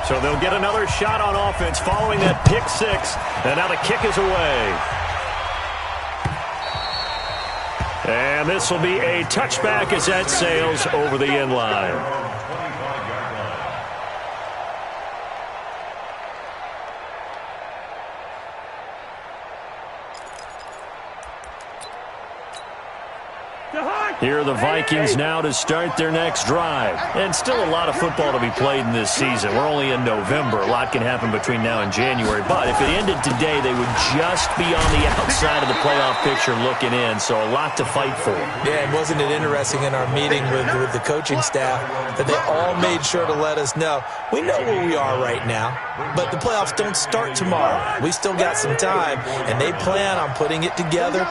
So they'll get another shot on offense following that pick six. And now the kick is away. And this will be a touchback as that sails over the end line. Here are the Vikings now to start their next drive. And still a lot of football to be played in this season. We're only in November. A lot can happen between now and January. But if it ended today, they would just be on the outside of the playoff picture looking in. So a lot to fight for. Yeah, and wasn't it interesting in our meeting with the coaching staff that they all made sure to let us know, we know where we are right now, but the playoffs don't start tomorrow. We still got some time, and they plan on putting it together,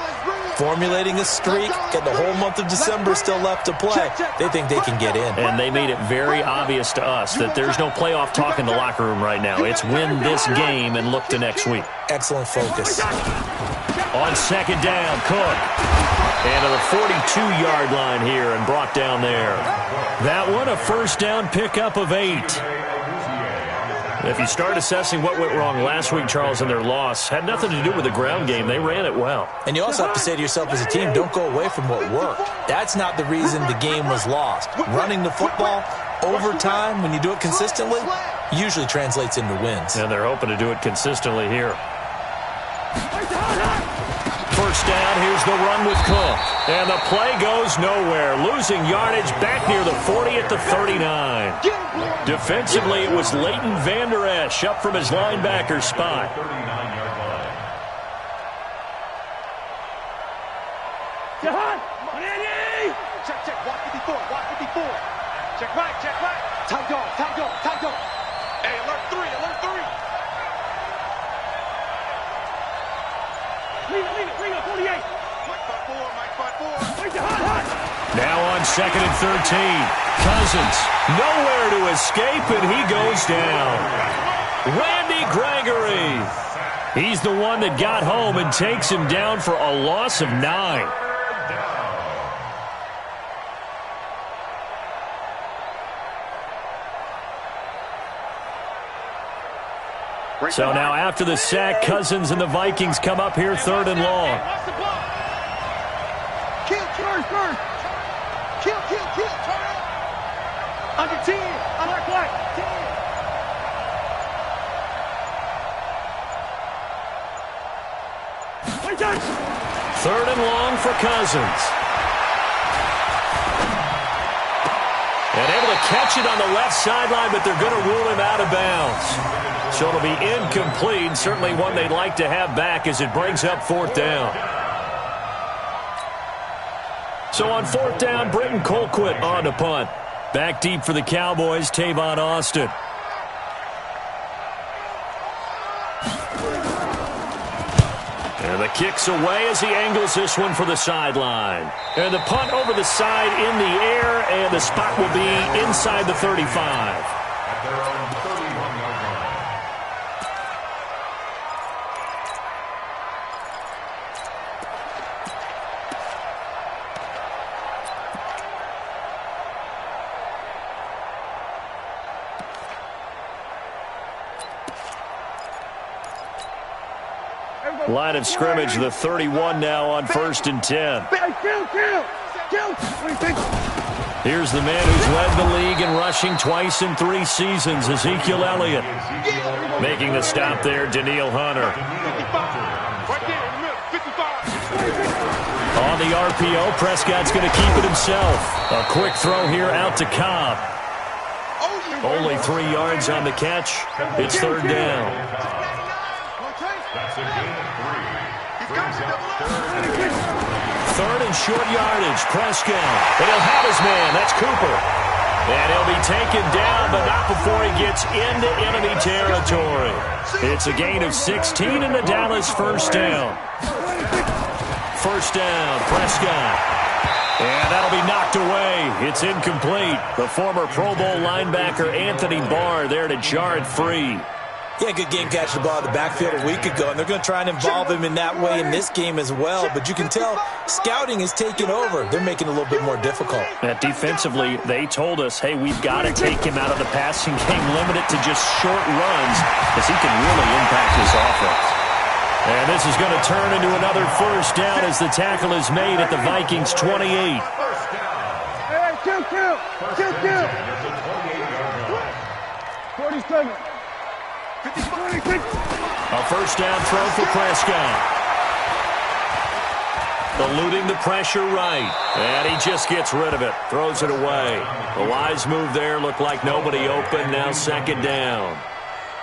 formulating a streak, get the whole month of December still left to play. They think they can get in. And they made it very obvious to us that there's no playoff talk in the locker room right now. It's win this game and look to next week. Excellent focus. On second down, Cook. And to the 42-yard line here and brought down there. That one, a first down pickup of 8. If you start assessing what went wrong last week, Charles, in their loss, had nothing to do with the ground game. They ran it well. And you also have to say to yourself as a team, don't go away from what worked. That's not the reason the game was lost. Running the football over time, when you do it consistently, usually translates into wins. And they're hoping to do it consistently here. First down, here's the run with Cook. And the play goes nowhere. Losing yardage back near the 40 at the 39. Defensively, it was Leighton Vander Esch up from his linebacker spot. Check, check, walk 54, walk 54. Check right, Tight dog. Hey, alert 3. Lean it, 48. Mike by four. Now on second and 13. Cousins, nowhere to escape, and he goes down. Randy Gregory. He's the one that got home and takes him down for a loss of 9. So now after the sack, Cousins and the Vikings come up here third and long. Kill. Under 10. On our clock. 10. Third and long for Cousins. And able to catch it on the left sideline, but they're going to rule him out of bounds. So it'll be incomplete, certainly one they'd like to have back as it brings up fourth down. So on fourth down, Britton Colquitt on to punt. Back deep for the Cowboys, Tavon Austin. And the kick's away as he angles this one for the sideline. And the punt over the side in the air, and the spot will be inside the 35. Line of scrimmage, the 31 now on 1st and 10. Here's the man who's led the league in rushing twice in 3 seasons, Ezekiel Elliott. Making the stop there, Danielle Hunter. On the RPO, Prescott's going to keep it himself. A quick throw here out to Cobb. Only 3 yards on the catch. It's third down. Third and short yardage, Prescott. And he'll have his man, that's Cooper. And he'll be taken down, but not before he gets into enemy territory. It's a gain of 16 in the Dallas first down. First down, Prescott. And that'll be knocked away. It's incomplete. The former Pro Bowl linebacker Anthony Barr there to jar it free. Yeah, good game catching the ball in the backfield a week ago, and they're going to try and involve him in that way in this game as well. But you can tell scouting is taking over. They're making it a little bit more difficult. Defensively, they told us, hey, we've got to take him out of the passing game, limit it to just short runs, because he can really impact this offense. And this is going to turn into another first down as the tackle is made at the Vikings 28. Hey, kill. 47. 56. A first down throw for Prescott. Eluding the pressure right. And he just gets rid of it. Throws it away. The wise move there. Looked like nobody open. Now second down.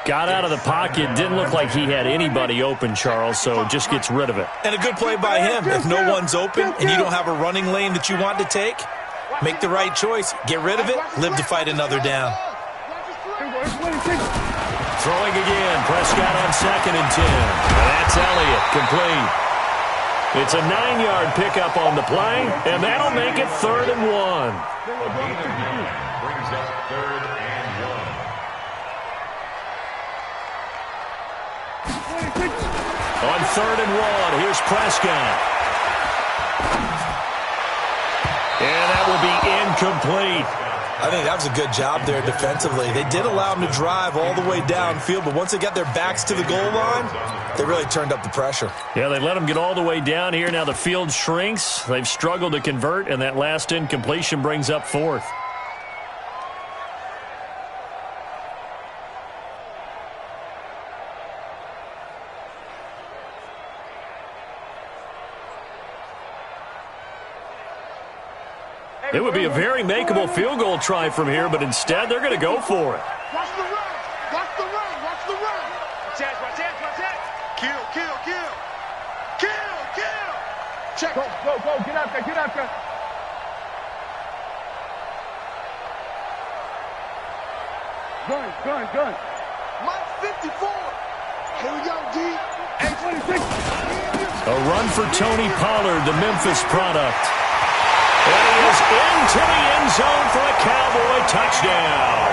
Got out of the pocket. Didn't look like he had anybody open, Charles, so just gets rid of it. And a good play by him. If no one's open and you don't have a running lane that you want to take, make the right choice. Get rid of it. Live to fight another down. Throwing again. Prescott on 2nd and 10. And that's Elliott. Complete. It's a 9-yard pickup on the play, and that'll make it 3rd and 1. Brings up 3rd and 1. On 3rd and 1, here's Prescott. And that will be incomplete. I think that was a good job there defensively. They did allow him to drive all the way downfield, but once they got their backs to the goal line, they really turned up the pressure. Yeah, they let him get all the way down here. Now the field shrinks. They've struggled to convert, and that last incompletion brings up 4th. It would be a very makeable field goal try from here, but instead they're going to go for it. Watch the run. Watch the run. Watch the run. Watch that. Kill. Check. Go. Get out there. Gun. Mike 54. Here we go, D. 826. A run for Tony Pollard, the Memphis product. And he is into the end zone for a Cowboy touchdown.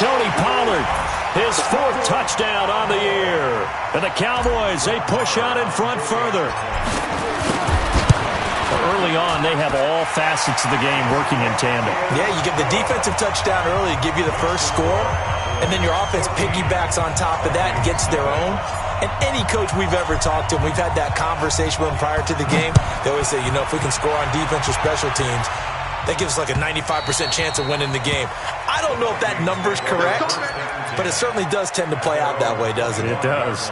Tony Pollard, his 4th touchdown on the year. And the Cowboys, they push out in front further. Early on, they have all facets of the game working in tandem. Yeah, you get the defensive touchdown early to give you the first score, and then your offense piggybacks on top of that and gets their own. And any coach we've ever talked to, and we've had that conversation with them prior to the game, they always say, if we can score on defense or special teams, that gives us like a 95% chance of winning the game. I don't know if that number's correct, but it certainly does tend to play out that way, doesn't it? It does.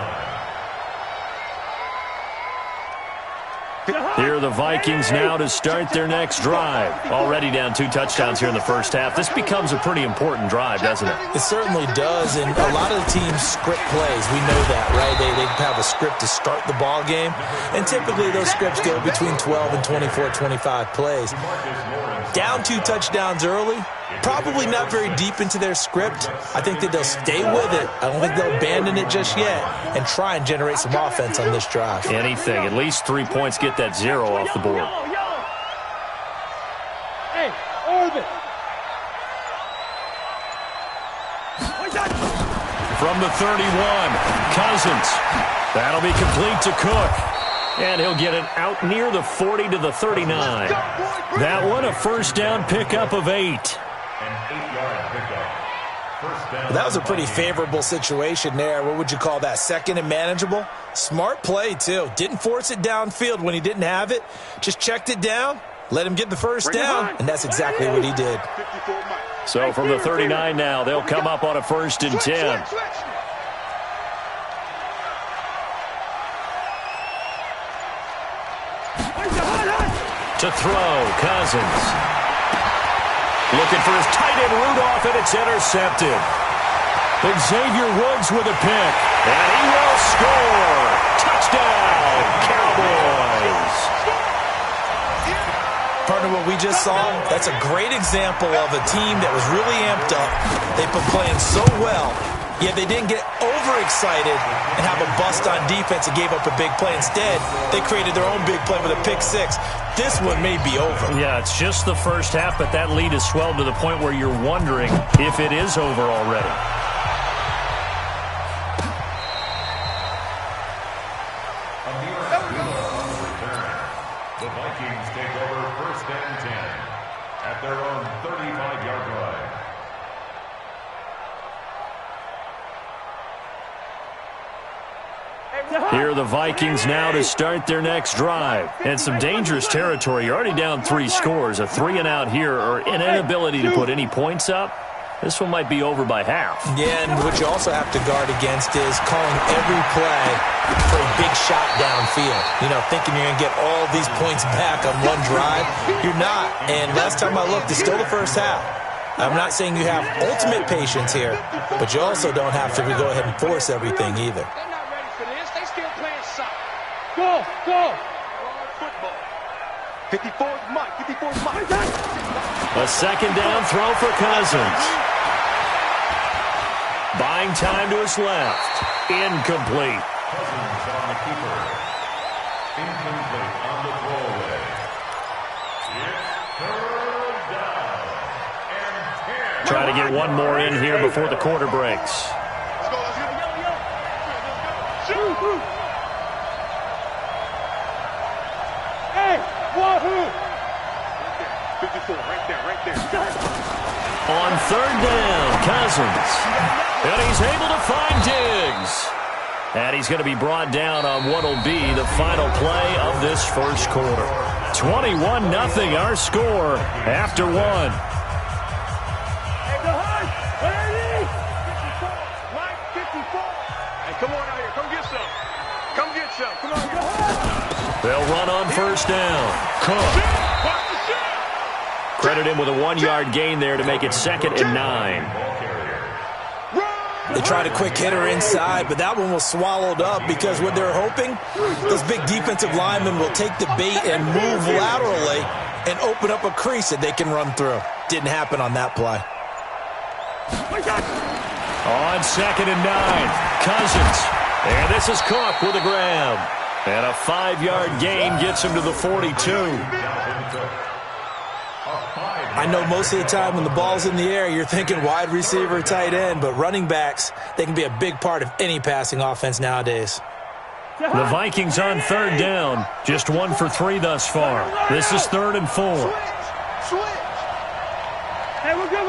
Here are the Vikings now to start their next drive. Already down 2 touchdowns here in the first half. This becomes a pretty important drive, doesn't it? It certainly does, and a lot of the teams script plays. We know that, right? They have a script to start the ball game, and typically those scripts go between 12 and 24, 25 plays. Down 2 touchdowns early, probably not very deep into their script. I think that they'll stay with it. I don't think they'll abandon it just yet and try and generate some offense on this drive. Anything. At least 3 points, get that 0 off the board. Hey, orbit. From the 31, Cousins. That'll be complete to Cook. And he'll get it out near the 40 to the 39. That one, a first down pickup of 8. An 8-yard pickup. First down. That was a pretty favorable situation there. What would you call that? 2nd and manageable? Smart play, too. Didn't force it downfield when he didn't have it. Just checked it down, let him get the first down, and that's exactly what he did. So from the 39 now, they'll come up on a 1st and 10. To throw, Cousins. Looking for his tight end Rudolph, and it's intercepted. Xavier Woods with a pick, and he will score. Touchdown, Cowboys. Partner, what we just saw, that's a great example of a team that was really amped up. They've been playing so well, yet they didn't get overexcited and have a bust on defense and gave up a big play. Instead, they created their own big play with a pick 6. This one may be over. Yeah, it's just the first half, but that lead has swelled to the point where you're wondering if it is over already. at their own 35-yard line. Here are the Vikings now to start their next drive. And some dangerous territory. You're already down 3 scores. A 3-and-out here or an inability to put any points up. This one might be over by half. Yeah, and what you also have to guard against is calling every play for a big shot downfield. You know, thinking you're going to get all these points back on one drive. You're not. And last time I looked, it's still the first half. I'm not saying you have ultimate patience here, but you also don't have to go ahead and force everything either. They're not ready for this. They still playing soccer. Go, go. Football. 54's Mike. 54's Mike. A second down throw for Cousins. Buying time to his left. Incomplete. Cousins on the keeper. Incomplete on the throwaway. It's third down and 10. Try to get one more in here before the quarter breaks. Let's go. Shoot. Hey, wahoo. 54, right there. On third down, Cousins. And he's able to find Diggs. And he's going to be brought down on what will be the final play of this first quarter. 21-0 our score after one. Mike, 54. Hey, come on out here. Come get some. Come get some. Come on. They'll run on first down. Cook. Credit him with a 1-yard gain there to make it 2nd and 9. They tried a quick hitter inside, but that one was swallowed up because what they're hoping, those big defensive linemen will take the bait and move laterally and open up a crease that they can run through. Didn't happen on that play. On 2nd and 9, Cousins. And this is Cook with a grab. And a 5-yard gain gets him to the 42. I know most of the time when the ball's in the air, you're thinking wide receiver, tight end, but running backs, they can be a big part of any passing offense nowadays. The Vikings on third down, just 1 for 3 thus far. This is 3rd and 4. Switch. Hey, we're good.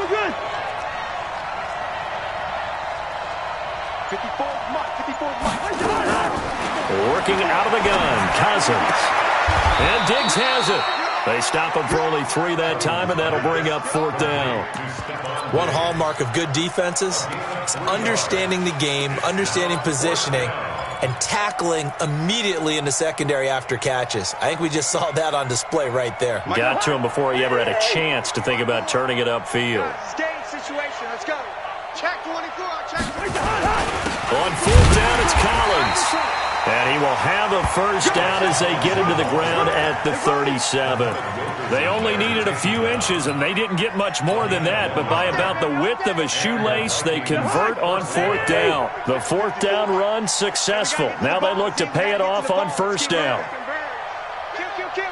54's Mike. Working out of the gun, Cousins. And Diggs has it. They stop him for only 3 that time, and that'll bring up 4th down. One hallmark of good defenses is understanding the game, understanding positioning, and tackling immediately in the secondary after catches. I think we just saw that on display right there. Got to him before he ever had a chance to think about turning it upfield. Game situation. Let's go. Check 24. Check 24. On 4th down, it's Collins. And he will have a first down as they get into the ground at the 37. They only needed a few inches, and they didn't get much more than that. But by about the width of a shoelace, they convert on 4th down. The 4th down run successful. Now they look to pay it off on first down. Kill.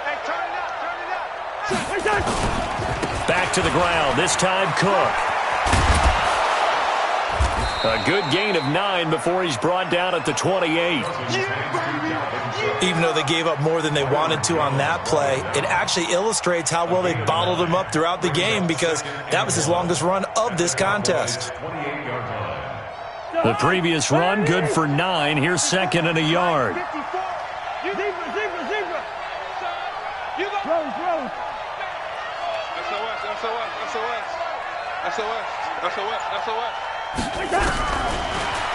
Hey, turn it up. Back to the ground, this time Cook. A good gain of 9 before he's brought down at the 28. Even though they gave up more than they wanted to on that play, it actually illustrates how well they bottled him up throughout the game because that was his longest run of this contest. The previous run, good for 9. Here's 2nd and a yard. SOS.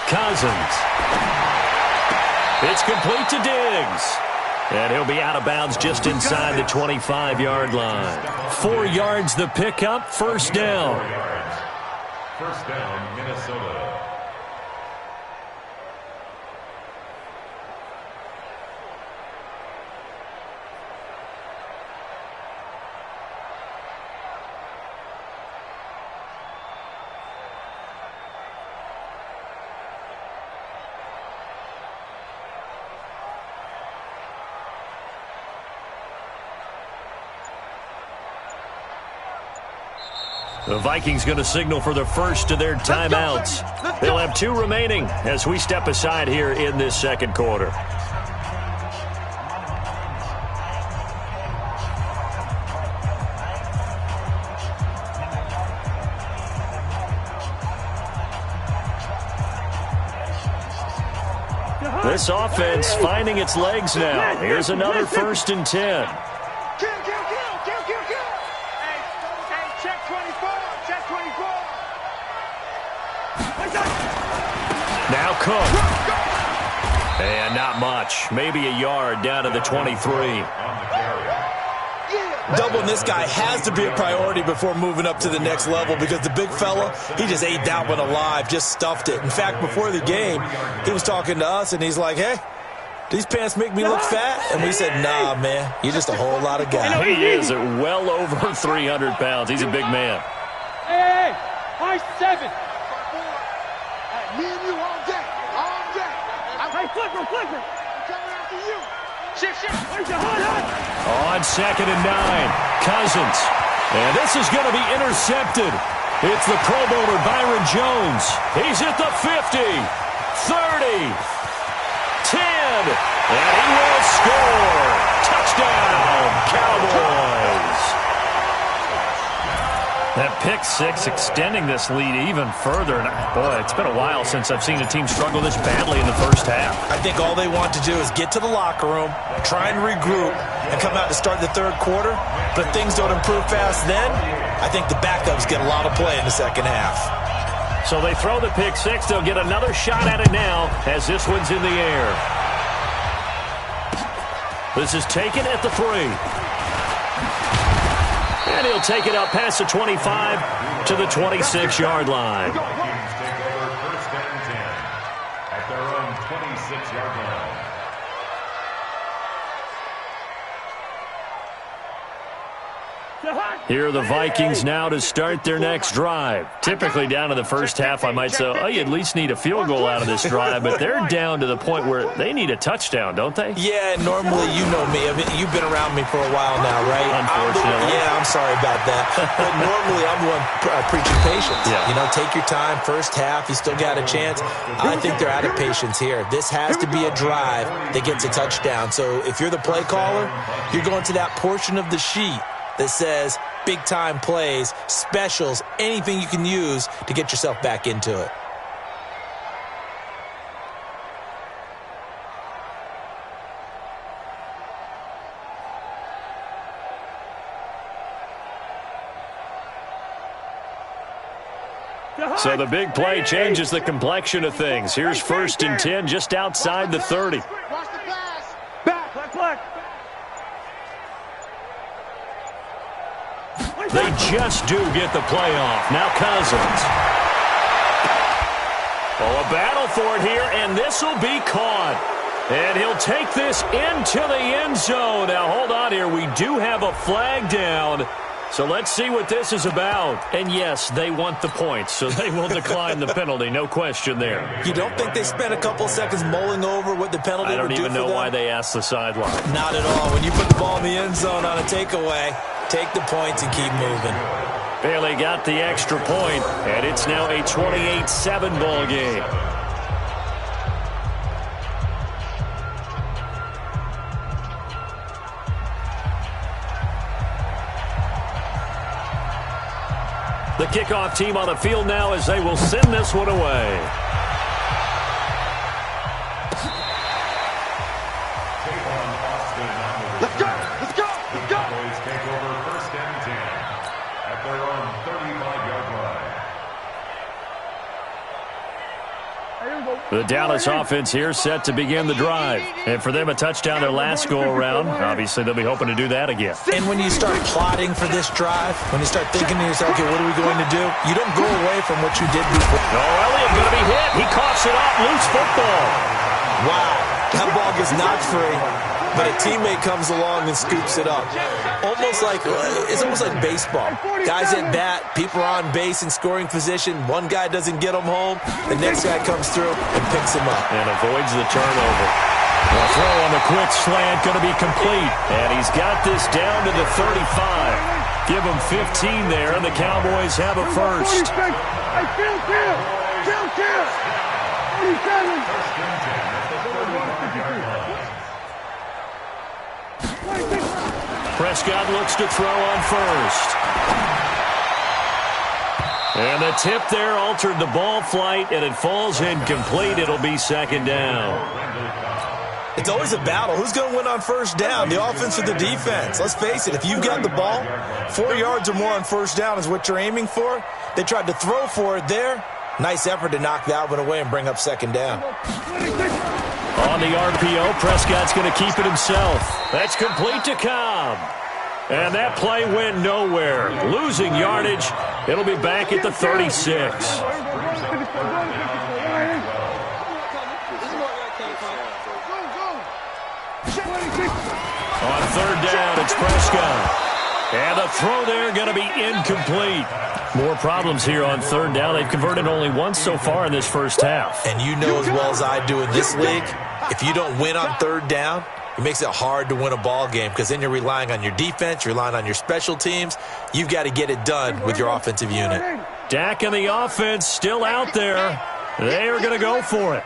Cousins. It's complete to Diggs. And he'll be out of bounds just inside the 25-yard line. 4 yards the pickup, first down. First down, Minnesota. The Vikings going to signal for the first of their timeouts. They'll have 2 remaining as we step aside here in this second quarter. This offense finding its legs now. Here's another 1st and 10. Kill. Hey, check 24. Check 24. Now Cook. And not much. Maybe a yard down to the 23. Doubling this guy has to be a priority before moving up to the next level because the big fella, he just ate that one alive, just stuffed it. In fact, before the game, he was talking to us, and he's like, hey, these pants make me look fat? And we said, nah, man, you're just a whole lot of guy. He is at well over 300 pounds. He's a big man. Hey, high 7. Me and you all day. Hey, flipper. I'm coming after you. Shift. On 2nd and 9, Cousins. And this is going to be intercepted. It's the Pro Bowler Byron Jones. He's at the 50, 30, 10, and he will score. Touchdown, Cowboys. That pick 6 extending this lead even further. And boy, it's been a while since I've seen a team struggle this badly in the first half. I think all they want to do is get to the locker room, try and regroup, and come out to start the third quarter. But if things don't improve fast then, I think the backups get a lot of play in the second half. So they throw the pick 6. They'll get another shot at it now as this one's in the air. This is taken at the 3. And he'll take it up past the 25 to the 26-yard line. Vikings take over 1st and 10 at their own 26-yard line. Here are the Vikings now to start their next drive. Typically down to the first half, I might say, oh, you at least need a field goal out of this drive, but they're down to the point where they need a touchdown, don't they? Yeah, normally, you know me. I mean, you've been around me for a while now, right? Unfortunately. I'm sorry about that. But normally, I'm the one preaching patience. Yeah. You know, take your time. First half, you still got a chance. I think they're out of patience here. This has to be a drive that gets a touchdown. So if you're the play caller, you're going to that portion of the sheet that says big-time plays, specials, anything you can use to get yourself back into it. So the big play changes the complexion of things. Here's 1st and 10 just outside the 30. Watch the pass. Back. They just do get the play off. Now Cousins. Oh, a battle for it here, and this will be caught. And he'll take this into the end zone. Now, hold on here. We do have a flag down. So let's see what this is about. And, yes, they want the points, so they will decline the penalty. No question there. You don't think they spent a couple seconds mulling over what the penalty would do for them? I don't even know why they asked the sideline. Not at all. When you put the ball in the end zone on a takeaway, take the points and keep moving. Bailey got the extra point, and it's now a 28-7 ball game. The kickoff team on the field now as they will send this one away. Let's go. The Cowboys take over 1st and 10 at their own 35-yard line. The Dallas offense here set to begin the drive. And for them, a touchdown their last go-around. Obviously, they'll be hoping to do that again. And when you start plotting for this drive, when you start thinking to yourself, okay, what are we going to do? You don't go away from what you did before. Oh, Elliott going to be hit. He coughs it up. Loose football. Wow, that ball gets knocked free, but a teammate comes along and scoops it up. It's almost like baseball. Guys at bat, people are on base in scoring position. One guy doesn't get them home. The next guy comes through and picks him up. And avoids the turnover. The throw on the quick slant going to be complete. And he's got this down to the 35. Give him 15 there, and the Cowboys have a first. Hey, kill. 47. Prescott looks to throw on first. And the tip there altered the ball flight, and it falls incomplete. It'll be 2nd down. It's always a battle. Who's going to win on first down, the offense or the defense? Let's face it, if you've got the ball, 4 yards or more on first down is what you're aiming for. They tried to throw for it there. Nice effort to knock that one away and bring up second down. On the RPO, Prescott's going to keep it himself. That's complete to Cobb. And that play went nowhere. Losing yardage. It'll be back at the 36. On third down, it's Prescott. And the throw there going to be incomplete. More problems here on third down. They've converted only once so far in this first half. And you know as well as I do in this league, if you don't win on third down, it makes it hard to win a ball game because then you're relying on your defense, you're relying on your special teams. You've got to get it done with your offensive unit. Dak and the offense still out there. They are going to go for it.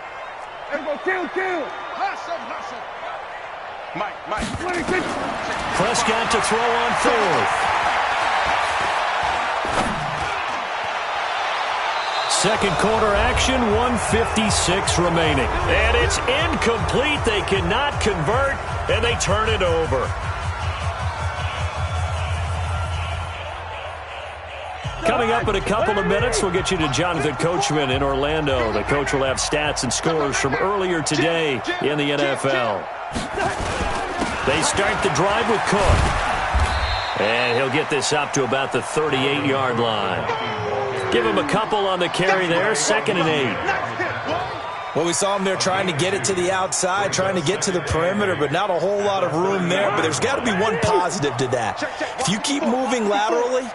Prescott to throw on fourth. Second quarter action, 1:56 remaining. And it's incomplete. They cannot convert, and they turn it over. Coming up in a couple of minutes, we'll get you to Jonathan Coachman in Orlando. The coach will have stats and scores from earlier today in the NFL. They start the drive with Cook. And he'll get this up to about the 38-yard line. Give him a couple on the carry there, 2nd and 8. Well, we saw him there trying to get it to the outside, trying to get to the perimeter, but not a whole lot of room there. But there's got to be one positive to that. If you keep moving laterally,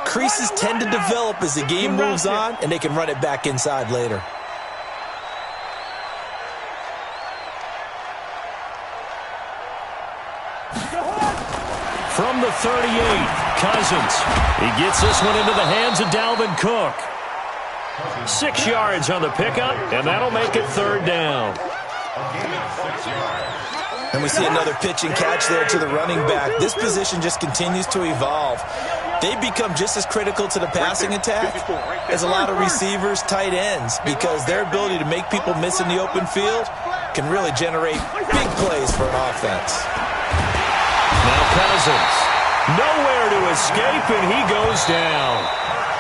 creases tend to develop as the game moves on, and they can run it back inside later. From the 38, Cousins. He gets this one into the hands of Dalvin Cook. 6 yards on the pickup, and that'll make it third down. And we see another pitch and catch there to the running back. This position just continues to evolve. They become just as critical to the passing attack as a lot of receivers, tight ends, because their ability to make people miss in the open field can really generate big plays for an offense. Now Cousins, nowhere to escape, and he goes down.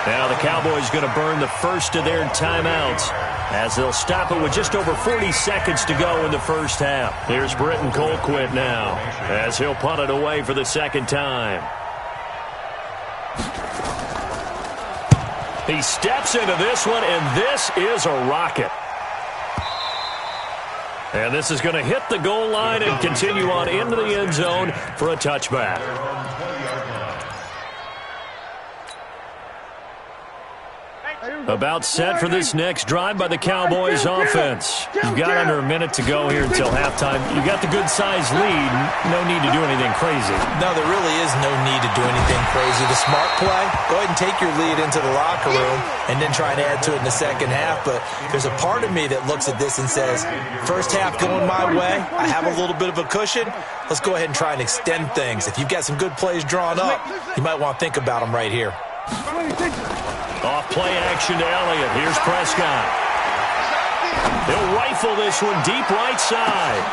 Now the Cowboys going to burn the first of their timeouts as they'll stop it with just over 40 seconds to go in the first half. Here's Britton Colquitt now as he'll punt it away for the second time. He steps into this one, and this is a rocket. And this is going to hit the goal line and continue on into the end zone for a touchback. About set for this next drive by the Cowboys offense. You've got under a minute to go here until halftime. You've got the good-sized lead. No need to do anything crazy. No, there really is no need to do anything crazy. The smart play, go ahead and take your lead into the locker room and then try and add to it in the second half. But there's a part of me that looks at this and says, first half going my way, I have a little bit of a cushion. Let's go ahead and try and extend things. If you've got some good plays drawn up, you might want to think about them right here. Off play action to Elliott. Here's Prescott. He'll rifle this one deep right side.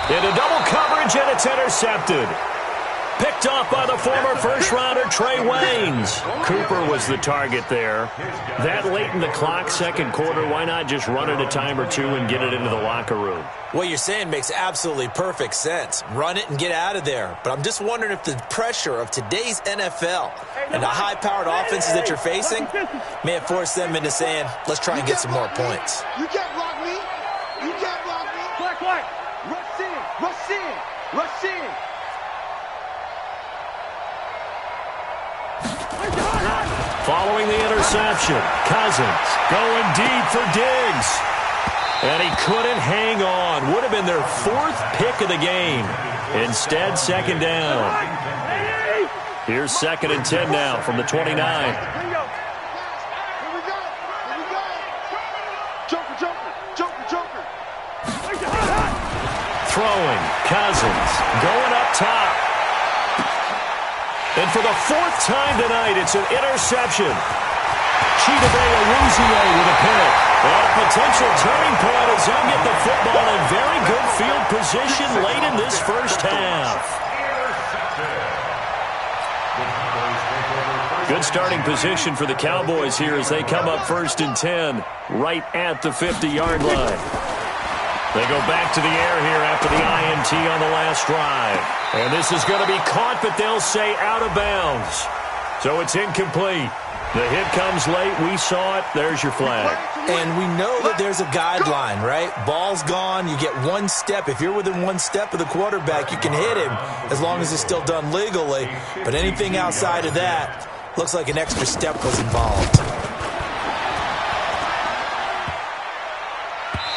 Into double coverage, and it's intercepted. Picked off by the former first-rounder Trey Waynes. Cooper was the target there. That late in the clock, second quarter, why not just run it a time or two and get it into the locker room? What you're saying makes absolutely perfect sense. Run it and get out of there. But I'm just wondering if the pressure of today's NFL and the high-powered offenses that you're facing may have forced them into saying, let's try and get some more points. You can't block me. You can't block me. Black, white. Rush in. Rush in. Rush in. Following the interception, Cousins going deep for Diggs. And he couldn't hang on. Would have been their fourth pick of the game. Instead, second down. Here's 2nd and 10 now from the 29. Here we go. Joker, Joker. Joker, Joker. Throwing, Cousins going up top. And for the 4th time tonight, it's an interception. Chidobe with a pick. And a potential turning point as they'll get the football in very good field position late in this first half. Good starting position for the Cowboys here as they come up 1st and 10 right at the 50-yard line. They go back to the air here after the INT on the last drive. And this is going to be caught, but they'll say out of bounds. So it's incomplete. The hit comes late. We saw it. There's your flag. And we know that there's a guideline, right? Ball's gone. You get one step. If you're within one step of the quarterback, you can hit him as long as it's still done legally. But anything outside of that, looks like an extra step was involved.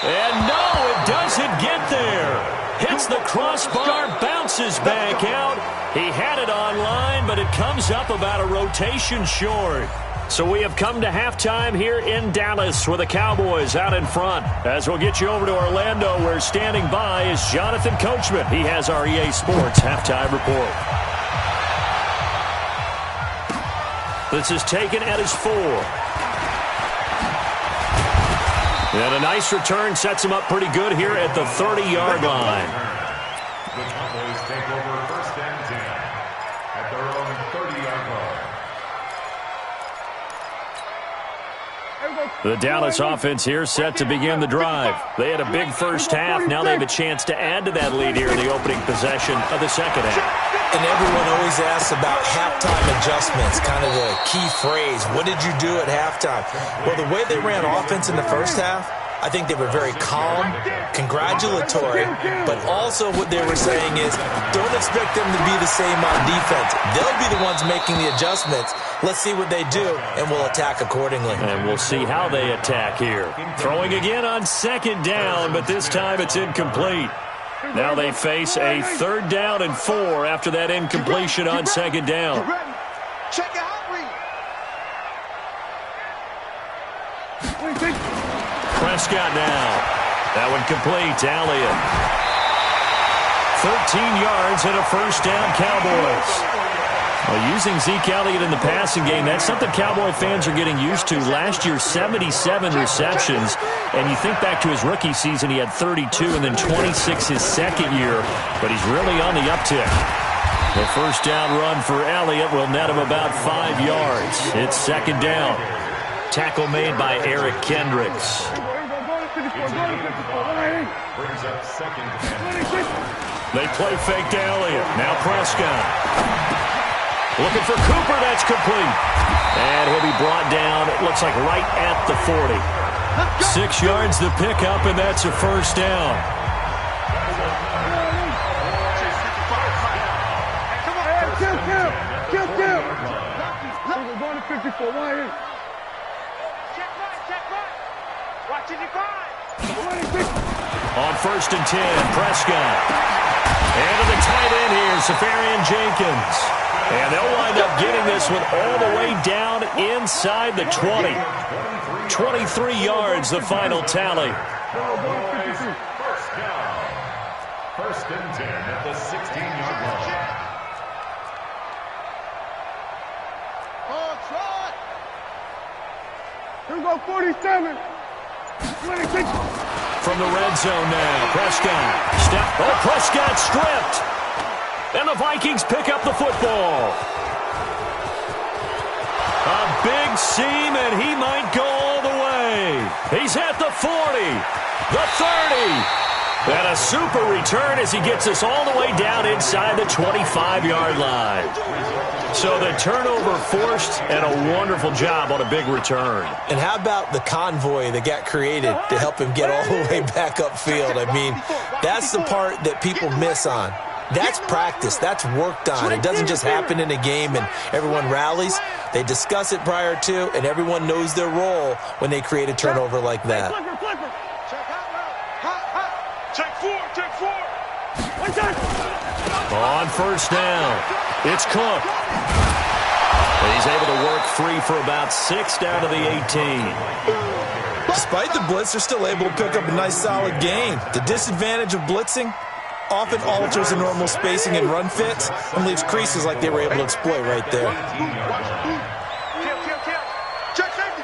And no, it doesn't get there. Hits the crossbar, bounces back out. He had it online, but it comes up about a rotation short. So we have come to halftime here in Dallas with the Cowboys out in front. As we'll get you over to Orlando, where standing by is Jonathan Coachman. He has our EA Sports halftime report. This is taken at his 4. And a nice return sets him up pretty good here at the 30-yard line. The Cowboys take over 1st and 10 at their own 30-yard line. The Dallas offense here set to begin the drive. They had a big first half. Now they have a chance to add to that lead here in the opening possession of the second half. And everyone always asks about halftime adjustments, kind of the key phrase. What did you do at halftime? Well, the way they ran offense in the first half, I think they were very calm, congratulatory, but also what they were saying is don't expect them to be the same on defense. They'll be the ones making the adjustments. Let's see what they do, and we'll attack accordingly. And we'll see how they attack here. Throwing again on 2nd down, but this time it's incomplete. Now they face a 3rd down and 4 after that incompletion on 2nd down. Check it out, read. Prescott now. That one complete. Elliott. 13 yards and a 1st down, Cowboys. Well, using Zeke Elliott in the passing game, that's something Cowboy fans are getting used to. Last year, 77 receptions. And you think back to his rookie season, he had 32 and then 26 his second year. But he's really on the uptick. The 1st down run for Elliott will net him about 5 yards. It's 2nd down. Tackle made by Eric Kendricks. Brings up 2nd and 10. They play fake to Elliott. Now Prescott. Looking for Cooper, that's complete. And he'll be brought down, it looks like right at the 40. 6 yards the pickup, and that's a 1st down. Kill. We're going to 54. Why is? Check right. Watching your five. On 1st and 10, Prescott. And to the tight end here, Safarian Jenkins. And they'll wind up getting this one all the way down inside the 20. 23 yards, the final tally. 1st and 10 at the 16-yard line. Here we go, 47. 26. From the red zone now, Prescott. Prescott stripped. And the Vikings pick up the football. A big seam, and he might go all the way. He's at the 40, the 30. And a super return as he gets us all the way down inside the 25-yard line. So the turnover forced, and a wonderful job on a big return. And how about the convoy that got created to help him get all the way back upfield? I mean, that's the part that people miss on. That's practice. That's worked on. It doesn't just happen in a game and everyone rallies. They discuss it prior to, and everyone knows their role when they create a turnover like that. Check 4. On 1st down, it's Cook. He's able to work free for about 6 down to the 18. Despite the blitz, they're still able to pick up a nice solid gain. The disadvantage of blitzing often alters the normal spacing and run fits and leaves creases like they were able to exploit right there. Check safety.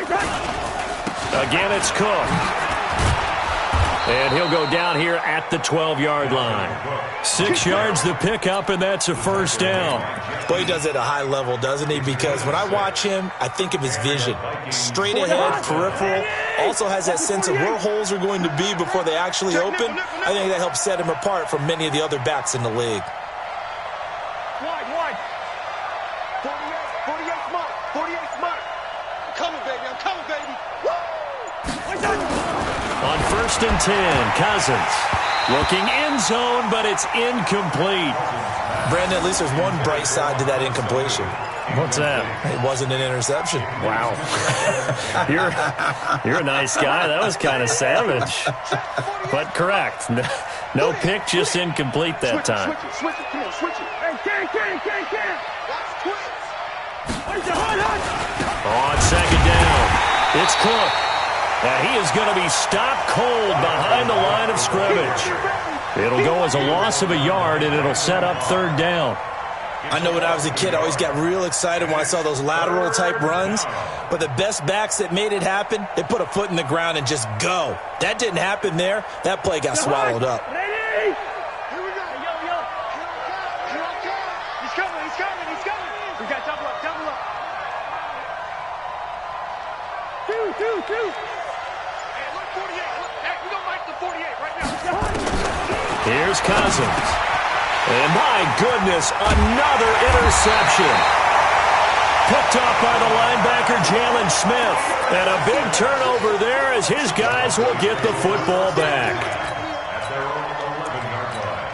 Again, it's Cook. And he'll go down here at the 12-yard line. 6 yards the pickup, and that's a first down. Boy, he does it at a high level, doesn't he? Because when I watch him, I think of his vision. Straight ahead, peripheral. Also has that sense of where holes are going to be before they actually open. I think that helps set him apart from many of the other backs in the league. Wide. 48 smart. 48 smart. I'm coming, baby. Woo! On 1st and 10, Cousins looking end zone, but it's incomplete. Brandon, at least there's one bright side to that incompletion. What's that? It wasn't an interception. Wow. You're a nice guy. That was kind of savage. But correct. No pick, just incomplete that time. Switch it. Come on, switch it. Hey, can. Watch twins. On 2nd down, it's Cook. Now he is going to be stopped cold behind the line of scrimmage. It'll go as a loss of a yard, and it'll set up 3rd down. I know when I was a kid, I always got real excited when I saw those lateral-type runs. But the best backs that made it happen, they put a foot in the ground and just go. That didn't happen there. That play got swallowed up. Ready? Here we go. Yo. He's coming. We got double up. Two. Hey, look, 48. Look, hey, we don't like the 48 right now. Here's Cousins. And my goodness, another interception. Picked off by the linebacker, Jalen Smith. And a big turnover there as his guys will get the football back. At their own 11-yard line.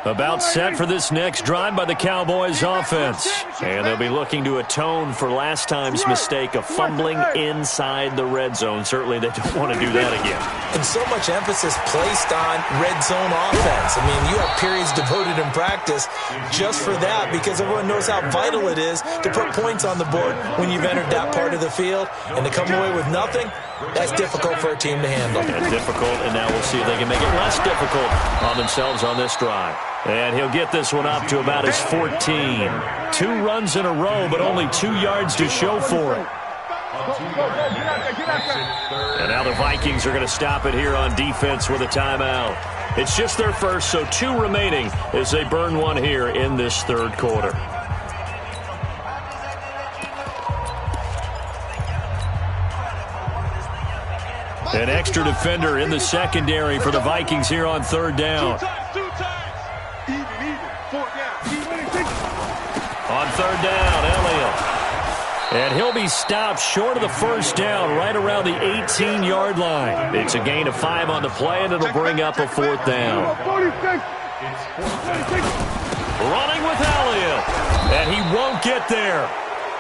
About set for this next drive by the Cowboys offense. And they'll be looking to atone for last time's mistake of fumbling inside the red zone. Certainly they don't want to do that again. And so much emphasis placed on red zone offense. I mean, you have periods devoted in practice just for that because everyone knows how vital it is to put points on the board when you've entered that part of the field. And to come away with nothing, that's difficult for a team to handle. And difficult, and now we'll see if they can make it less difficult on themselves on this drive. And he'll get this one up to about his 14. 2 runs in a row, but only 2 yards to show for it. And now the Vikings are going to stop it here on defense with a timeout. It's just their first, so 2 remaining as they burn one here in this 3rd quarter. An extra defender in the secondary for the Vikings here on 3rd down. Two times. Even. 4th down. On 3rd down, Elliott. And he'll be stopped short of the 1st down right around the 18-yard line. It's a gain of 5 on the play, and it'll bring up a 4th down. Running with Elliott. And he won't get there.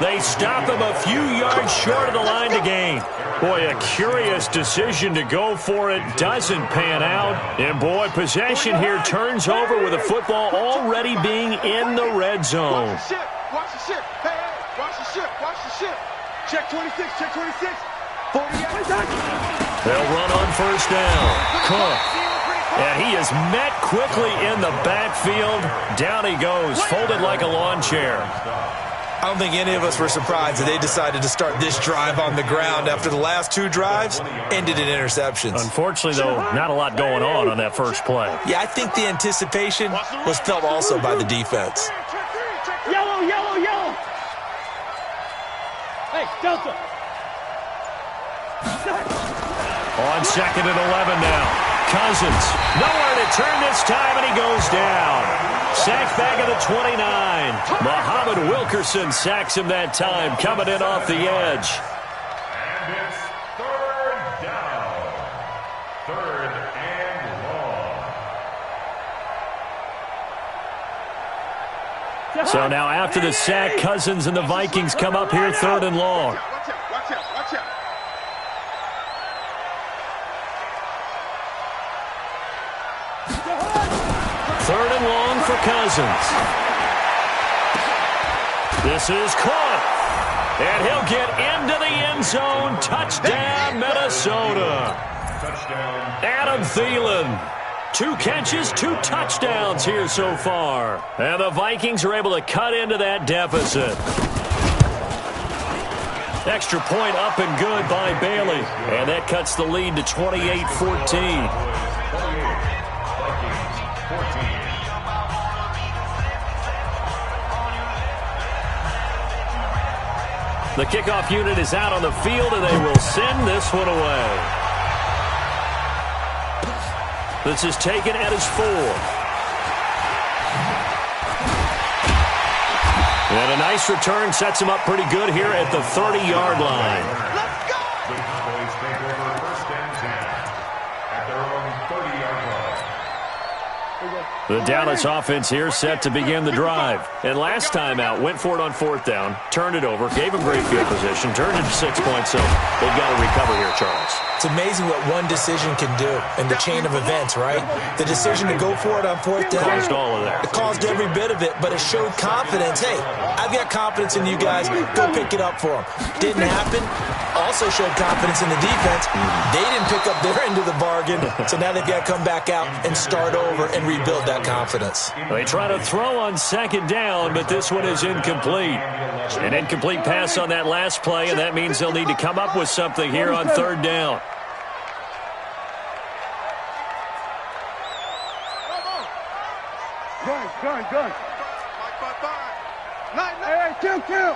They stop him a few yards short of the line to gain. Boy, a curious decision to go for it. Doesn't pan out. And, boy, possession here turns over with the football already being in the red zone. Watch the ship. Hey, watch the ship. Check 26. 48. They'll run on 1st down. Cook. And he is met quickly in the backfield. Down he goes, folded like a lawn chair. I don't think any of us were surprised that they decided to start this drive on the ground after the last 2 drives ended in interceptions. Unfortunately, though, not a lot going on that first play. Yeah, I think the anticipation was felt also by the defense. Yellow. Hey, Delta. On 2nd and 11 now. Cousins, nowhere to turn this time, and he goes down. Sacked back at the 29. Muhammad Wilkerson sacks him that time, coming in off the edge. And it's 3rd down. 3rd and long. So now after the sack, Cousins and the Vikings come up here 3rd and long. Watch out. 3rd and long for Cousins. This is caught. And he'll get into the end zone. Touchdown, Minnesota. Adam Thielen. 2 catches, 2 touchdowns here so far. And the Vikings are able to cut into that deficit. Extra point up and good by Bailey. And that cuts the lead to 28-14. The kickoff unit is out on the field, and they will send this one away. This is taken at his 4. And a nice return sets him up pretty good here at the 30-yard line. Let's go! The Cowboys take over 1st and 10 at their own 30-yard line. The Dallas offense here set to begin the drive. And last time out, went for it on 4th down, turned it over, gave him great field position, turned it to 6 points, so they've got to recover here, Charles. It's amazing what one decision can do in the chain of events, right? The decision to go for it on 4th down. Caused all of that. It caused every bit of it, but it showed confidence. Hey, I've got confidence in you guys. Go pick it up for them. Didn't happen. Also showed confidence in the defense. They didn't pick up their end of the bargain, so now they've got to come back out and start over and rebuild that confidence. They try to throw on 2nd down, but this one is incomplete. An incomplete pass on that last play, and that means they'll need to come up with something here on 3rd down. Gun. Hey, kill.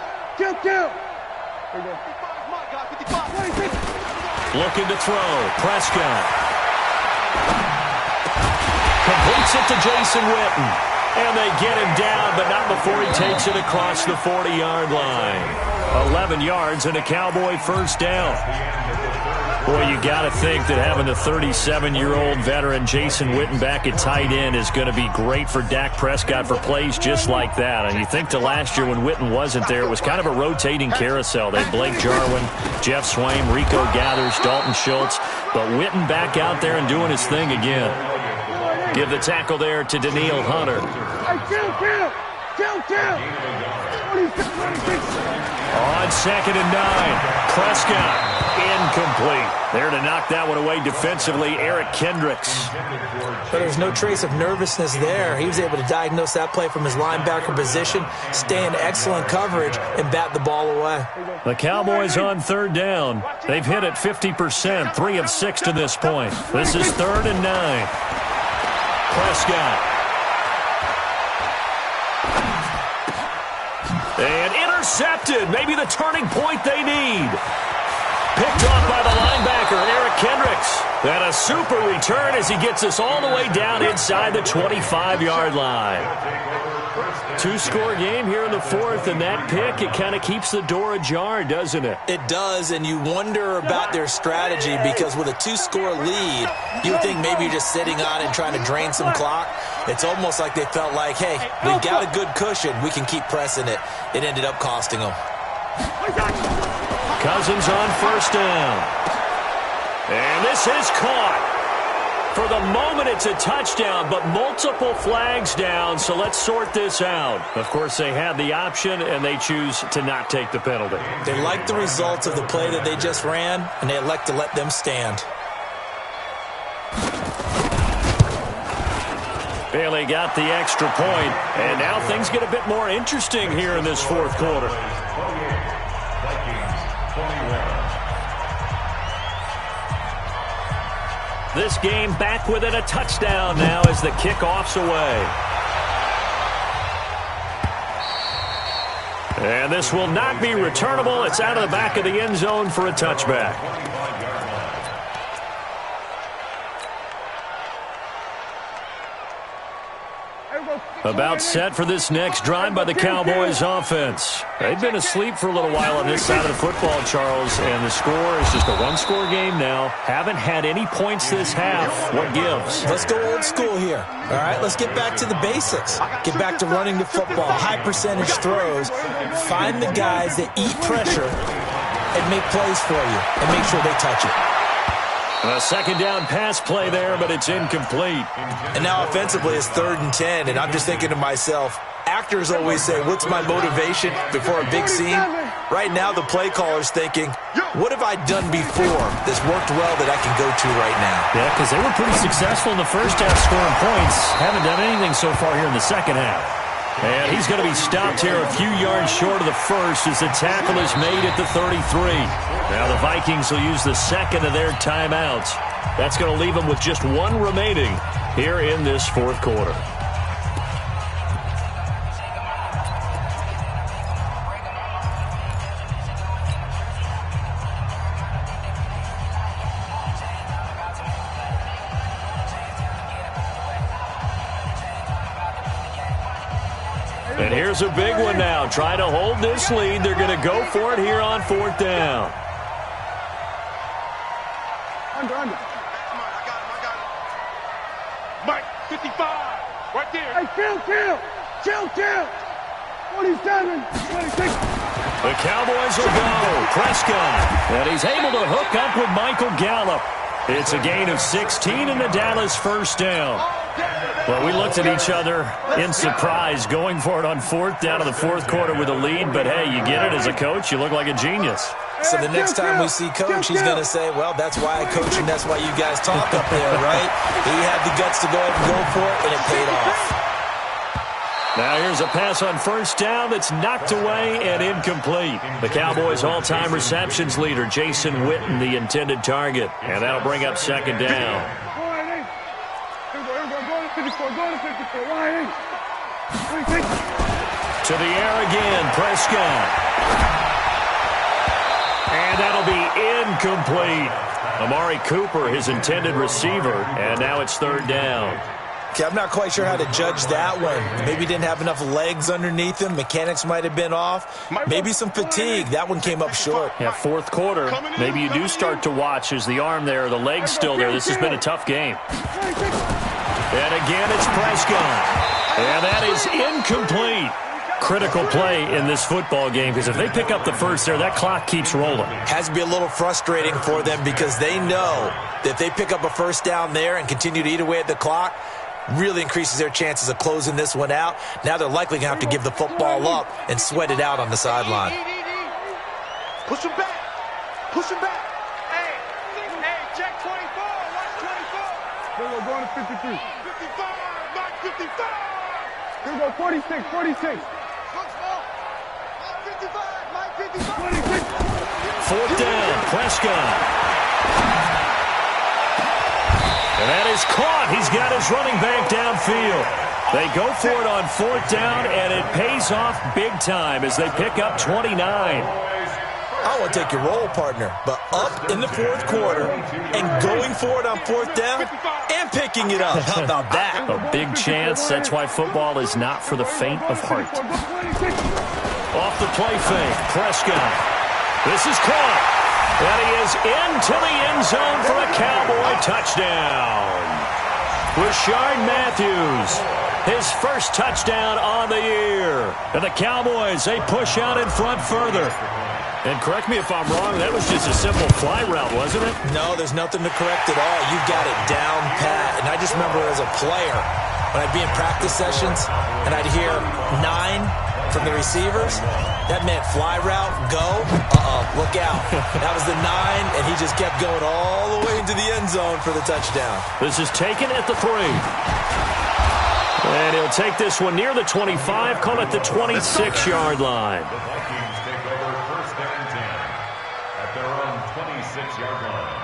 Looking to throw. Prescott. Completes it to Jason Witten. And they get him down, but not before he takes it across the 40-yard line. 11 yards and a Cowboy 1st down. Boy, you got to think that having the 37-year-old veteran Jason Witten back at tight end is going to be great for Dak Prescott for plays just like that. And you think to last year when Witten wasn't there, it was kind of a rotating carousel. They had Blake Jarwin, Jeff Swaim, Rico Gathers, Dalton Schultz. But Witten back out there and doing his thing again. Give the tackle there to Daniil Hunter. On 2nd and 9, Prescott. Incomplete. There to knock that one away defensively, Eric Kendricks. But there's no trace of nervousness there. He was able to diagnose that play from his linebacker position, stay in excellent coverage, and bat the ball away. The Cowboys on 3rd down. They've hit it 50%, 3 of 6 to this point. This is 3rd and 9. Prescott. And intercepted. Maybe the turning point they need. Picked off by the linebacker, Eric Kendricks. And a super return as he gets us all the way down inside the 25-yard line. 2-score game here in the 4th, and that pick, it kind of keeps the door ajar, doesn't it? It does, and you wonder about their strategy because with a 2-score lead, you would think maybe you're just sitting on it and trying to drain some clock. It's almost like they felt like, hey, we've got a good cushion. We can keep pressing it. It ended up costing them. Cousins on 1st down. And this is caught. For the moment, it's a touchdown, but multiple flags down, so let's sort this out. Of course, they had the option, and they choose to not take the penalty. They like the results of the play that they just ran, and they elect to let them stand. Bailey got the extra point, and now things get a bit more interesting here in this 4th quarter. This game back within a touchdown now as the kickoff's away. And this will not be returnable. It's out of the back of the end zone for a touchback. About set for this next drive by the Cowboys offense. They've been asleep for a little while on this side of the football, Charles, and the score is just a 1-score game now. Haven't had any points this half. What gives? Let's go old school here. All right, let's get back to the basics. Get back to running the football, high percentage throws. Find the guys that eat pressure and make plays for you and make sure they touch it. A second down pass play there, but it's incomplete. And now offensively it's 3rd and 10, and I'm just thinking to myself, actors always say, what's my motivation before a big scene? Right now the play caller's thinking, what have I done before that's worked well that I can go to right now? Yeah, because they were pretty successful in the first half scoring points. Haven't done anything so far here in the second half. And he's going to be stopped here a few yards short of the first as the tackle is made at the 33. Now the Vikings will use the second of their timeouts. That's going to leave them with just one remaining here in this fourth quarter. And here's a big one now. Trying to hold this lead. They're going to go for it here on 4th down. Under. I got him. Mike, 55. Right there. Hey, chill. 47, 26. The Cowboys will go. Prescott. And he's able to hook up with Michael Gallup. It's a gain of 16 in the Dallas first down. Well, we looked at each other in surprise going for it on 4th down of the fourth quarter with a lead. But, hey, you get it as a coach. You look like a genius. So the next time we see Coach, he's going to say, well, that's why I coach and that's why you guys talk up there, right? He had the guts to go ahead and go for it, and it paid off. Now here's a pass on 1st down that's knocked away and incomplete. The Cowboys' all-time receptions leader, Jason Witten, the intended target. And that'll bring up 2nd down. To the air again, Prescott. And that'll be incomplete. Amari Cooper, his intended receiver, and now it's 3rd down. Okay, I'm not quite sure how to judge that one. Maybe didn't have enough legs underneath him. Mechanics might have been off. Maybe some fatigue. That one came up short. Yeah, fourth quarter. Maybe you do start to watch as the arm there, the leg's still there. This has been a tough game. And again, it's Prescott. And that is incomplete. Critical play in this football game because if they pick up the first there, that clock keeps rolling. Has to be a little frustrating for them because they know that if they pick up a first down there and continue to eat away at the clock, really increases their chances of closing this one out. Now they're likely going to have to give the football up and sweat it out on the sideline. Push him back. Hey, check 24. Watch 24. Here we go, going to 53. 55, not 55. Here we go, 46. Mike 55. 26. 4th down, Prescott. And that is caught. He's got his running back downfield. They go for it on 4th down, and it pays off big time as they pick up 29. I want to take your role, partner, but up in the fourth quarter and going for it on 4th down and picking it up. How about that? A big chance. That's why football is not for the faint of heart. Off the play fake, Prescott. This is caught. And he is into the end zone for a Cowboy touchdown. Rashard Matthews, his first touchdown on the year. And the Cowboys, they push out in front further. And correct me if I'm wrong, that was just a simple fly route, wasn't it? No, there's nothing to correct at all. You got it down pat. And I just remember as a player, when I'd be in practice sessions and I'd hear 9 from the receivers, that meant fly route, go, look out. That was the 9, and he just kept going all the way into the end zone for the touchdown. This is taken at the 3. And he'll take this one near the 25, call it the 26-yard line. The Vikings take over 1st and 10 at their own 26-yard line.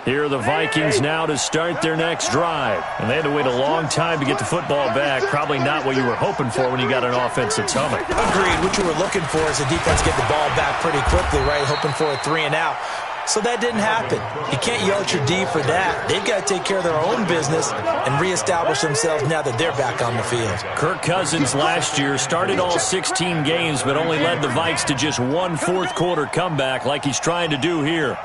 Here are the Vikings now to start their next drive. And they had to wait a long time to get the football back. Probably not what you were hoping for when you got an offense that's humming. Agreed. What you were looking for is the defense get the ball back pretty quickly, right? Hoping for a 3 and out. So that didn't happen. You can't yell at your D for that. They've got to take care of their own business and reestablish themselves now that they're back on the field. Kirk Cousins last year started all 16 games but only led the Vikes to just one fourth quarter comeback like he's trying to do here.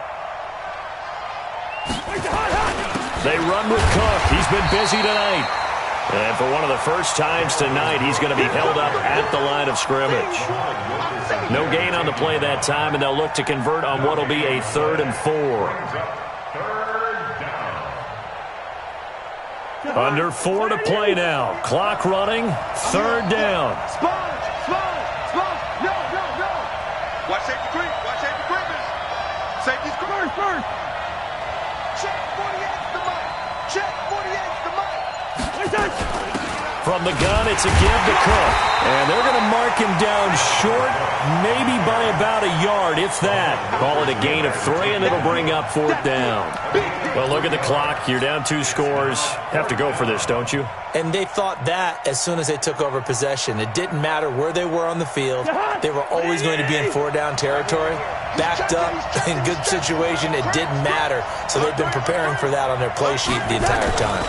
They run with Cook. He's been busy tonight. And for one of the first times tonight, he's going to be held up at the line of scrimmage. No gain on the play that time, and they'll look to convert on what will be a 3rd and 4. Under 4 to play now. Clock running. 3rd down. Sponge. No. Watch safety creep. Safety's first. Check 48's the mic. From the gun, it's a give to Cook. And they're going to mark him down short, maybe by about a yard, if that. Call it a gain of 3, and it'll bring up 4th down. Well, look at the clock. You're down 2 scores. Have to go for this, don't you? And they thought that as soon as they took over possession. It didn't matter where they were on the field. They were always going to be in 4-down territory. Backed up, in good situation, it didn't matter. So they've been preparing for that on their play sheet the entire time.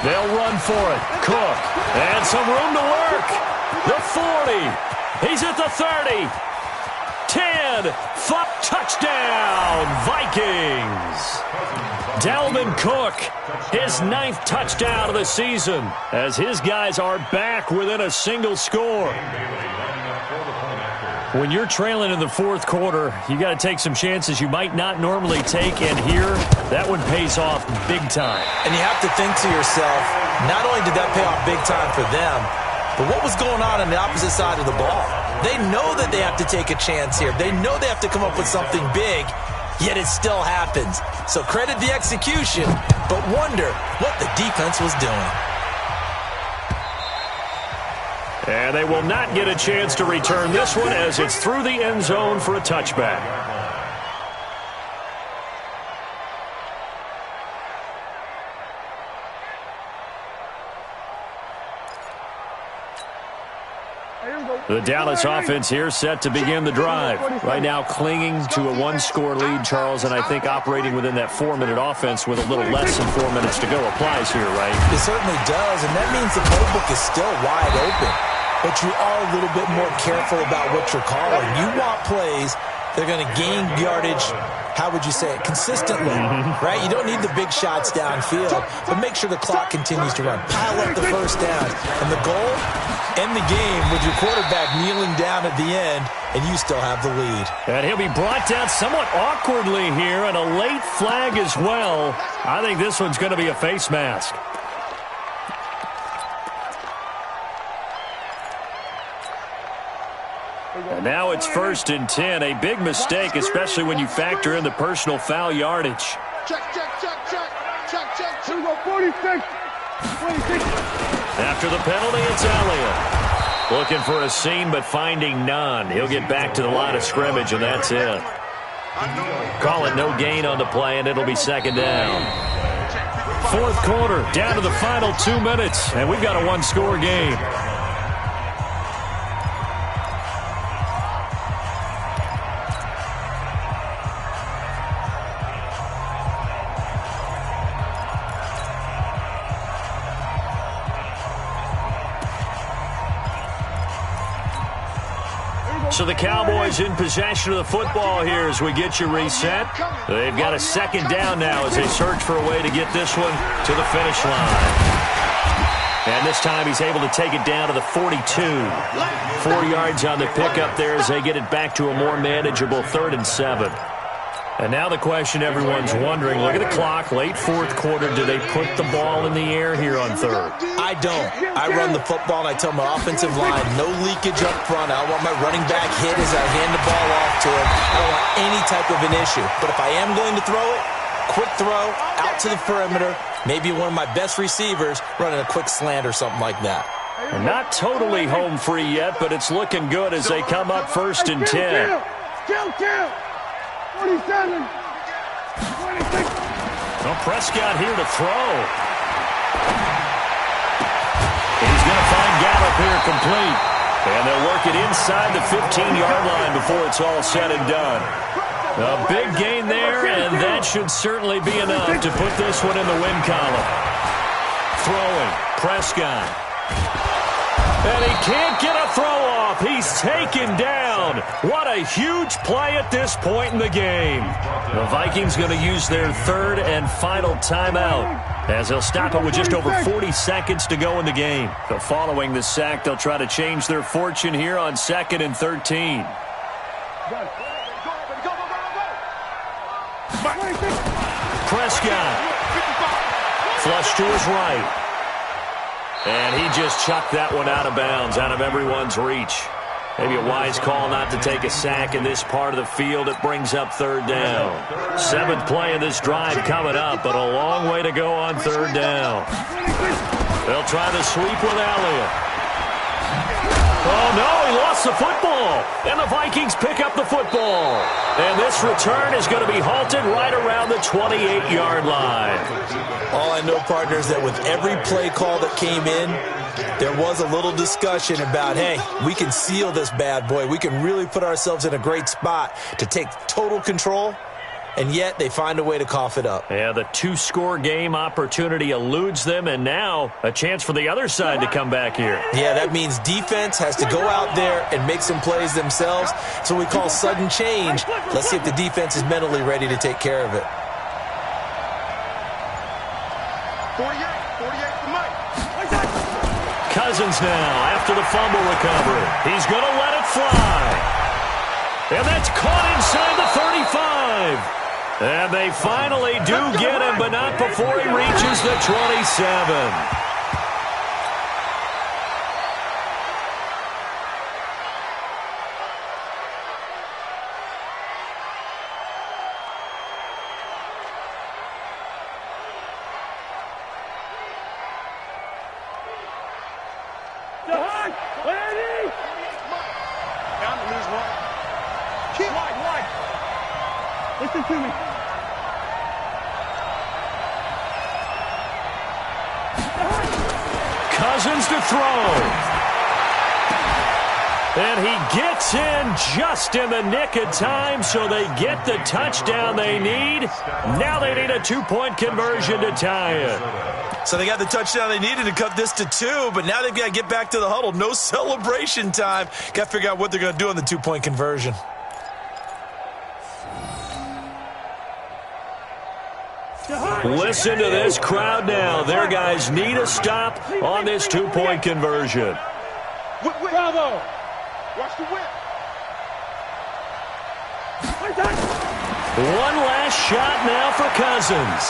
They'll run for it. Cook. And some room to work. The 40. He's at the 30. 10. Touchdown, Vikings. Dalvin Cook, his 9th touchdown of the season, as his guys are back within a single score. When you're trailing in the 4th quarter, you got to take some chances you might not normally take, and here, that one pays off big time. And you have to think to yourself, not only did that pay off big time for them, but what was going on the opposite side of the ball? They know that they have to take a chance here. They know they have to come up with something big, yet it still happens. So credit the execution, but wonder what the defense was doing. And they will not get a chance to return this one as it's through the end zone for a touchback. The Dallas offense here set to begin the drive. Right now clinging to a 1-score lead, Charles, and I think operating within that 4-minute offense with a little less than 4 minutes to go applies here, right? It certainly does, and that means the playbook is still wide open. But you are a little bit more careful about what you're calling. You want plays that are going to gain yardage, how would you say it, consistently, right? You don't need the big shots downfield, but make sure the clock continues to run. Pile up the first down. And the goal, end the game with your quarterback kneeling down at the end, and you still have the lead. And he'll be brought down somewhat awkwardly here, and a late flag as well. I think this one's going to be a face mask. And now it's 1st and 10. A big mistake, especially when you factor in the personal foul yardage. Check. Here we go, 46. After the penalty, it's Elliott. Looking for a seam, but finding none. He'll get back to the line of scrimmage, and that's it. Call it no gain on the play, and it'll be 2nd down. 4th quarter, down to the final 2 minutes, and we've got a 1-score game. So the Cowboys in possession of the football here as we get you reset. They've got a 2nd down now as they search for a way to get this one to the finish line. And this time he's able to take it down to the 42. 4 yards on the pickup there as they get it back to a more manageable 3rd and 7. And now the question everyone's wondering, look at the clock, late 4th quarter, do they put the ball in the air here on 3rd? I don't. I run the football, and I tell my offensive line, no leakage up front. I don't want my running back hit as I hand the ball off to him. I don't want any type of an issue. But if I am going to throw it, quick throw, out to the perimeter, maybe one of my best receivers running a quick slant or something like that. And not totally home free yet, but it's looking good as they come up 1st and 10. Kill. 47. 26. Well, Prescott here to throw. He's going to find Gallup here complete. And they'll work it inside the 15-yard line before it's all said and done. A big gain there, and that should certainly be enough to put this one in the win column. Throwing, Prescott. And he can't get a throw off. He's taken down. What a huge play at this point in the game. The Vikings going to use their 3rd and final timeout as he'll stop it with just over 40 seconds to go in the game. So following the sack, they'll try to change their fortune here on 2nd and 13. Prescott. Flush to his right. And he just chucked that one out of bounds, out of everyone's reach. Maybe a wise call not to take a sack in this part of the field. It brings up 3rd down. 7th play of this drive coming up, but a long way to go on 3rd down. They'll try the sweep with Elliott. Oh, no, he lost the football. And the Vikings pick up the football. And this return is going to be halted right around the 28-yard line. All I know, partner, is that with every play call that came in, there was a little discussion about, hey, we can seal this bad boy. We can really put ourselves in a great spot to take total control. And yet they find a way to cough it up. Yeah, the 2-score game opportunity eludes them, and now a chance for the other side to come back here. Yeah, that means defense has to go out there and make some plays themselves. So we call sudden change. Let's see if the defense is mentally ready to take care of it. 48 for Mike. Cousins now after the fumble recovery. He's going to let it fly. And that's caught inside the 35. And they finally do get him, but not before he reaches the 27. Listen to me. Cousins to throw. And he gets in just in the nick of time, so they get the touchdown they need. Now they need a 2-point conversion to tie it. So they got the touchdown they needed to cut this to 2, but now they've got to get back to the huddle. No celebration time. Got to figure out what they're going to do on the 2-point conversion. Listen to this crowd now. Their guys need a stop on this 2-point conversion. Bravo! Watch the whip. One last shot now for Cousins.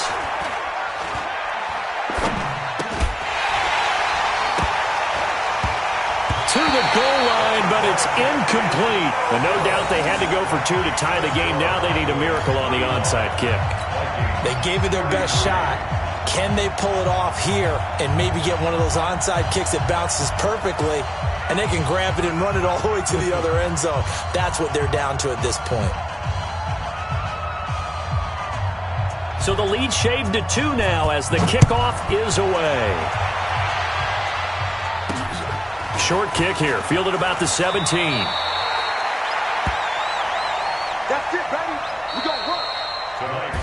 To the goal line, but it's incomplete. And no doubt they had to go for 2 to tie the game. Now they need a miracle on the onside kick. They gave it their best shot. Can they pull it off here and maybe get one of those onside kicks that bounces perfectly, and they can grab it and run it all the way to the other end zone? That's what they're down to at this point. So the lead shaved to 2 now as the kickoff is away. Short kick here, fielded about the 17. That's it, baby. We gonna run. Tonight,